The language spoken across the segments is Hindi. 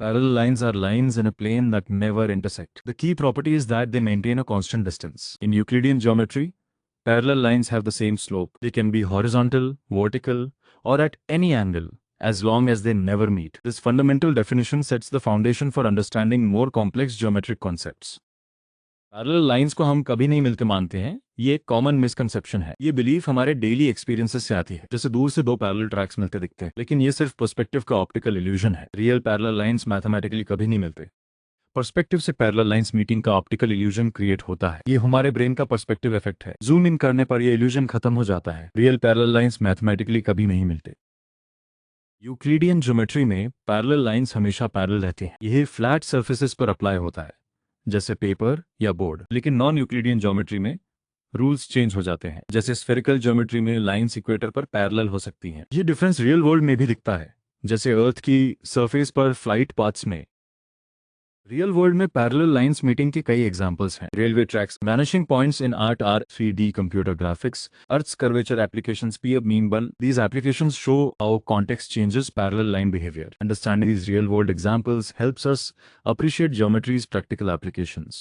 Parallel lines are lines in a plane that never intersect. The key property is that they maintain a constant distance. In Euclidean geometry, parallel lines have the same slope. They can be horizontal, vertical, or at any angle, as long as they never meet. This fundamental definition sets the foundation for understanding more complex geometric concepts. Parallel lines को हम कभी नहीं मिलते मानते हैं, ये एक कॉमन मिसकंसेप्शन है। ये बिलीफ हमारे डेली एक्सपीरियंसेस से आती है, जैसे दूर से दो पैरेलल ट्रैक्स मिलते दिखते हैं, लेकिन ये सिर्फ पर्सपेक्टिव का ऑप्टिकल इल्यूजन है। रियल पैरेलल लाइंस मैथमेटिकली कभी नहीं मिलते। पर्सपेक्टिव से पैरेलल लाइंस मीटिंग का ऑप्टिकल इल्यूजन क्रिएट होता है। ये हमारे ब्रेन का पर्सपेक्टिव इफेक्ट है। जूम इन करने पर ये इल्यूजन खत्म हो जाता है। रियल पैरेलल लाइंस मैथमेटिकली कभी नहीं मिलते। यूक्लिडियन ज्योमेट्री में पैरेलल लाइंस हमेशा पैरेलल रहती हैं। यह फ्लैट सर्फेसेस पर अप्लाई होता है, जैसे पेपर या बोर्ड। लेकिन नॉन यूक्लिडियन ज्योमेट्री में रूल्स चेंज हो जाते हैं, जैसे स्फेरिकल ज्योमेट्री में लाइंस इक्वेटर पर पैरेलल हो सकती हैं। ये डिफरेंस रियल वर्ल्ड में भी दिखता है, जैसे अर्थ की सरफेस पर फ्लाइट पाथ्स में। रियल वर्ल्ड में पैरेलल लाइंस मीटिंग के कई एग्जांपल्स हैं। Railway tracks, vanishing points in art or 3D computer graphics, earth's curvature applications, पी अब मीन बन। These applications show how context changes parallel line behavior. Understanding these real world examples helps us appreciate geometry's practical applications.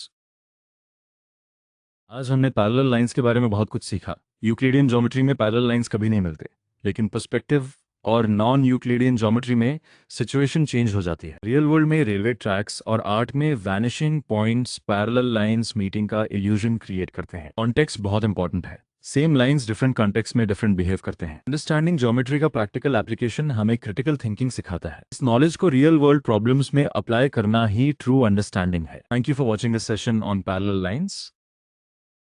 आज हमने पैरेलल लाइंस के बारे में बहुत कुछ सीखा। यूक्लिडियन ज्योमेट्री में पैरेलल लाइंस कभी नहीं मिलते, लेकिन पर्सपेक्टिव और नॉन यूक्लिडियन ज्योमेट्री में सिचुएशन चेंज हो जाती है। रियल वर्ल्ड में रेलवे ट्रैक्स और आर्ट में vanishing points parallel lines meeting का इल्यूजन क्रिएट करते हैं। कॉन्टेक्स्ट बहुत इंपॉर्टेंट है। सेम लाइंस डिफरेंट कॉन्टेक्स्ट में डिफरेंट बिहेव करते हैं। अंडरस्टैंडिंग ज्योमेट्री का प्रैक्टिकल एप्लीकेशन हमें क्रिटिकल थिंकिंग सिखाता है। इस नॉलेज को रियल वर्ल्ड प्रॉब्लम्स में अप्लाई करना ही ट्रू अंडरस्टैंडिंग है। Thank you for watching this session on parallel lines.